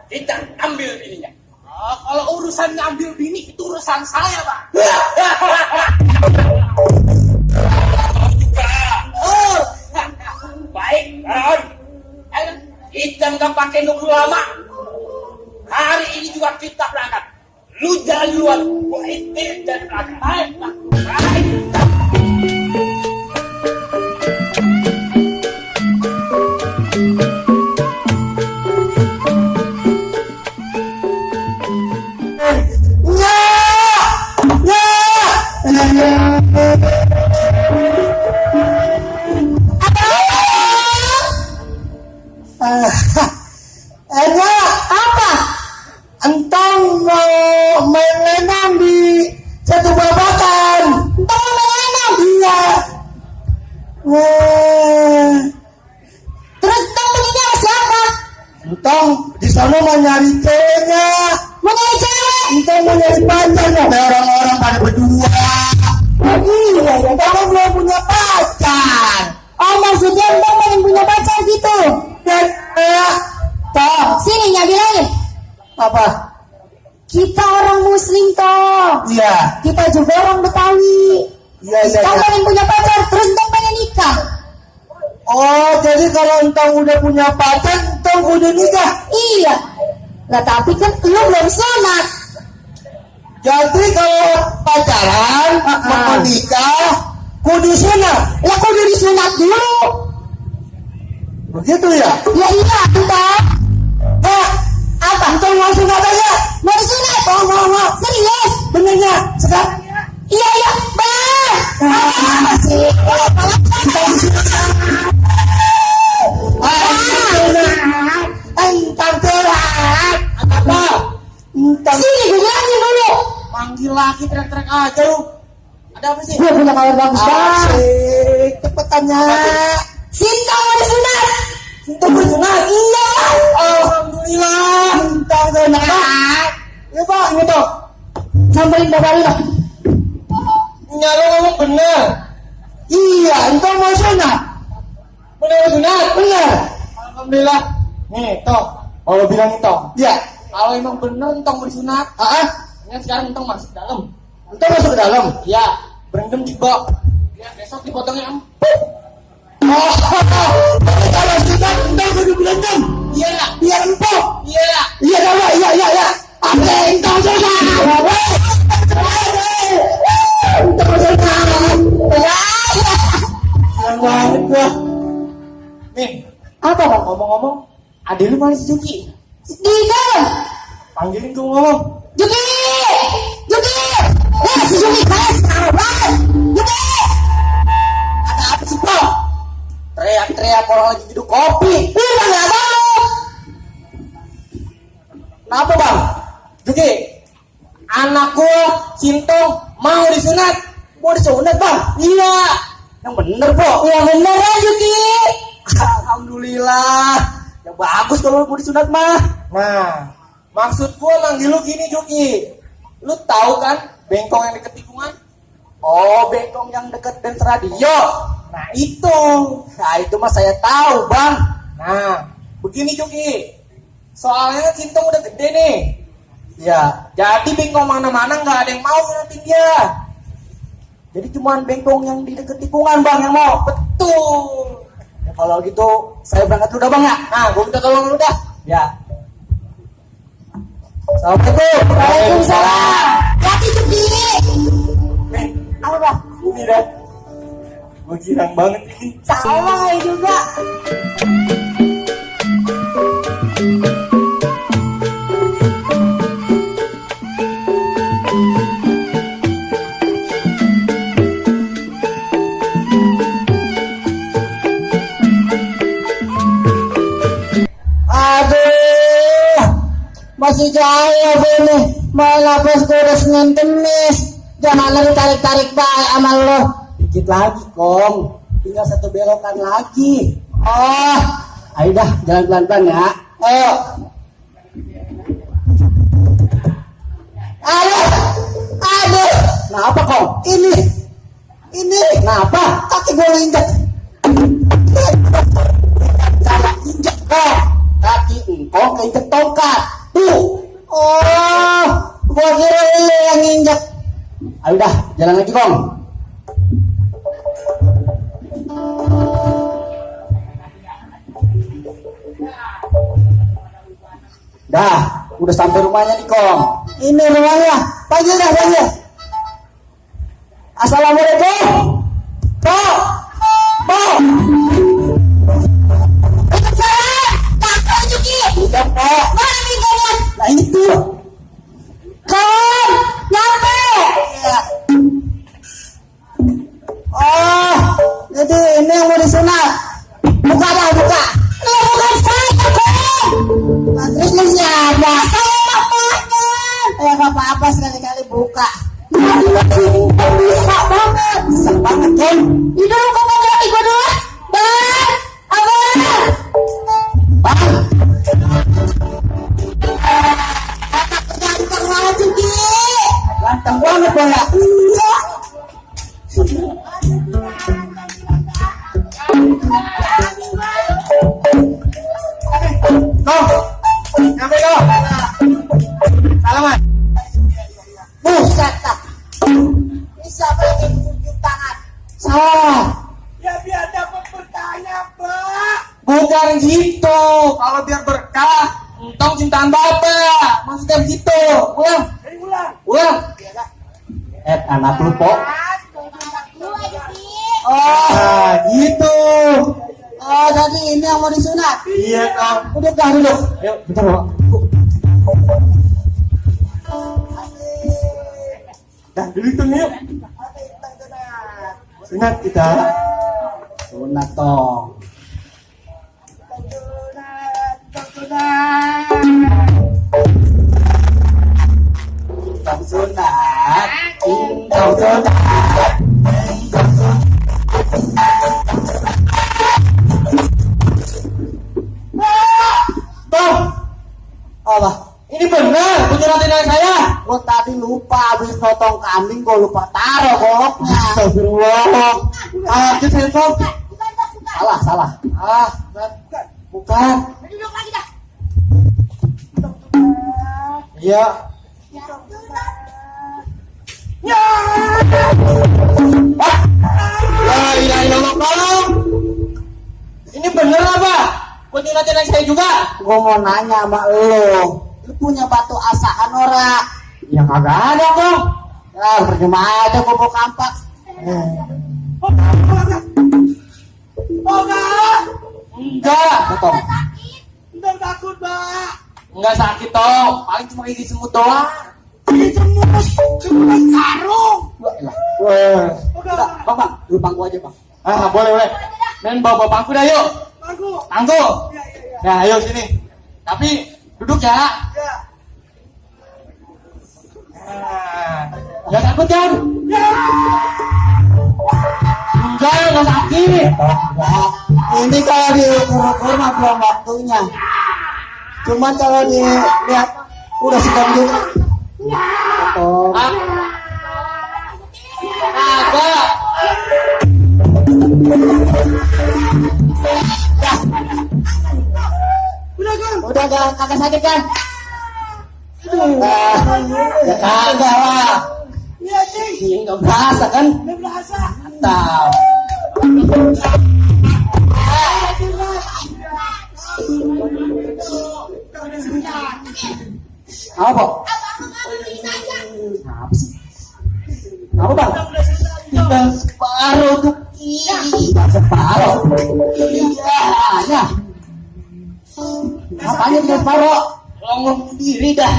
kita ambil bininya. Kalau urusan ngambil bini itu urusan saya, Pak. Oh, baik, Ron. Kita nggak pakai nunggu lama. Hari ini juga kita berangkat. Lu jalan duluan, gua itir dan berangkat. Baik, Pak. Baik. Apa? Entong mau main lenang di satu babakan. Entong mau main lenang? Iya. Terus entong perginya sama siapa? Entong di sana mau nyari ceweknya. Mau nyari cewek? Entong mau nyari pacar. Ada orang-orang pada berdua. Oh iya, ya kamu belum punya pacar. Oh maksudnya entong pengen punya pacar gitu? Dan toh sini bilangin apa? Kita orang muslim toh. Iya. Kita juga orang Betawi. Iya. Entong pengen punya pacar, terus entong pengen nikah. Oh jadi kalau entong udah punya pacar, entong udah nikah? Iya. Lah tapi kan lu belum sunat. Jadi kalau pacaran mau nikah kudu sunat. Lah kudu disunat dulu. Begitu ya? Ya iya, entah. Apa? Entah mau sunat aja? Mau disunat? Mau. Serius? Benernya? Sekarang? Iya, Bang. Masih. Entah curhat. Apa? Sini, gue bilangin dulu. Panggil lagi, teriak-teriak aja lu. Ada apa sih? Gue punya kabar bagus, Bang. Asik, cepetannya. Sinta mau disunat. Sinta mau disunat? Iya. Alhamdulillah. Sinta mau disunat. Ya Pak, ini toh. Samperin bapak lu lah. Nyalo ngomong bener. Iya, entah mau sunat. Bener mau sunat? Bener. Alhamdulillah. Nih, toh. Kalau bilang itu. Iya. Kalau emang bener entah mau disunat. Ini sekarang entah masuk ke dalam. Entah masuk ke dalam? Iya. Berendam juga. Ya, besok dipotongnya empuk. Oh, kalau sudah entah kudu berendam. Iya, biar empuk. Iya. Iya, iya. Oke, entah sudah. Entah sudah. Yang banget gua. Nih, apa Bang? Ngomong-ngomong, adik lu mana si Juki? Di dalam. Panggilin gua ngomong. Juki! Si Juki keras kawan. Juki! Ada apa sih Bang? Teriak-teriak orang lagi duduk kopi. Udah gak mau. Kenapa Bang? Juki, anak gua Sinto mau disunat. Mau disunat Bang? Iya. Yang bener Bro. Yang bener ya Juki. Alhamdulillah. Ya bagus kalau mau disunat mah. Nah, maksud gua manggil lu gini Juki. Lu tahu kan bengkong yang deket tikungan? Oh, bengkong yang deket Dance Radio. Nah itu mah saya tahu Bang. Nah, begini Juki. Soalnya Sinto udah gede nih. Ya, jadi bengkong mana-mana nggak ada yang mau ngeliatin dia. Jadi cuman bengkong yang di deket tikungan Bang yang mau. Betul. Ya, kalau gitu saya berangkat dulu dah Bang ya. Nah, gue minta tolong lu dah. Ya. Assalamualaikum. Waalaikumsalam. Hati Juki. Apa Bang? Ini dah. Gue girang banget ini. Sama juga. Aduh, masih jauh ini. Mau lapis kurus ngentemis. Jangan lagi tarik-tarik baik amal lo. Dikit lagi Kong, tinggal satu belokan lagi. Oh, ayo dah jalan pelan-pelan ya. Ayo. Aduh. Kenapa Kong? Ini. Kenapa? Kaki gue injek. Salah injek Kong. Kaki Engkong keinjek tongkat. Tuh. Oh, gua kira lu yang nginjek. Ayo dah, jalan lagi Kong. Dah, udah sampai rumahnya nih Kong. Ini rumahnya. Panggil dah, panggil. Assalamualaikum. Pak. Pak. Udah Pak. Mana nih kalian? Nah itu. Kawan, nyampe. Ya. Oh, jadi ini yang mau disunat. Buka dah, buka. Lu bukan saya, kawan. Nah, terus lu siapa? Saya bapaknya. Gak apa-apa sekali-kali buka. Bisa banget. Bisa banget kan? Di dulu kau mau lagi gua dulu. Bang, abang. Bang. Ganteng banget Juki. Ganteng banget Bang ya. Iya. Kong, nyampe Kong. Salaman. Buset tak. Bisa bagi tunjuk tangan. Salah. Ya biar dapat berkahnya, Pak. Bukan gitu. Kalau biar berkah, entong cintaan bapak. Maksudnya begitu. Ulang. Jadi ulang. Ulang. Anak lu Pok. Dua Juki. Oh, gitu. Oh, jadi ini yang mau disunat. Iya, Kong. Duduk dah, duduk. Ayo, bentar, Pak. Dah, duduk tuh, yuk. Sunat kita. Sunat toh. Tong sunat. Tong sunat. Bang, apa? Ini benar penyuratin dari saya. Gua tadi lupa habis potong kambing, gua lupa taruh goloknya. Astagfirullah. Kita handphone. Bukan. Salah. Ah, bukan. Duduk lagi dah. Iya. Ya. La ilaha illallah, tolong. Ini bener apa? Penyuratin dari saya juga. Gua mau nanya sama lu. Lu punya batu asahan ora? Ya kagak ada kok. Ya percuma aja gua bawa kampak. Enggak. Betul. Enggak takut, Pak. Enggak sakit toh. Paling cuma gigi semut doang. Ini semut karung. Bang, lu pangku aja bang. Ah boleh. Men bawa bangku dah yuk. Pangku. Ya ayo sini. Tapi duduk ya. Ya. Gak takut kan? Enggak sakit. Ini kalau diukur-ukur mah belum waktunya. Cuman kalau dilihat udah sedang juga. Agak. Udah kagak sakit kan? Ya kagak lah. Iya, Cing. Nggak berasa kan? Enggak berasa. Mantap. Apa? Apa sih? Apa bang? Tinggal separuh tuh. Tinggal separuh. Iya, ya. Apanya tinggal separuh? Ngomong diri dah.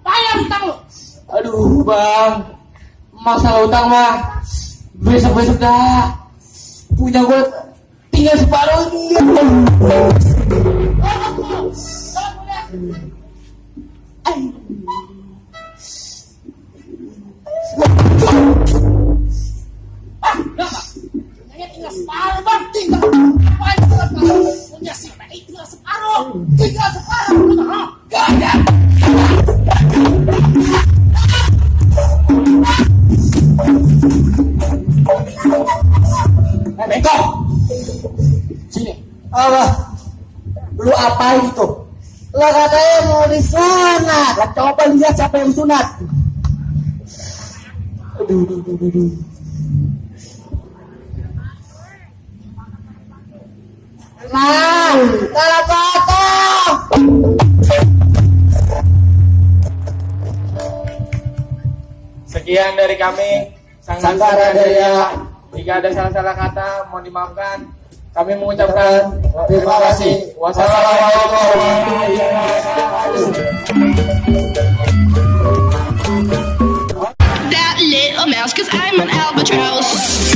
Bayar utang lu. Aduh bang, masalah utang mah besok dah. Punya gue tinggal separuh dia. Tinggal separuh bang, tinggal. Apaan tinggal separuh? Punya si Mei tinggal separuh. Tinggal separuh. Gak ada. Apa? Lu apain itu? Lah katanya mau disunat. Lah coba lihat siapa yang sunat. Aduh. Nah, salah potong. Sekian dari kami, Sanggaran Daya. Jika ada salah-salah kata, mohon dimaafkan. Kami mengucapkan terima kasih. Wassalamualaikum warahmatullahi wabarakatuh. That little mouse, cause I'm an albatross.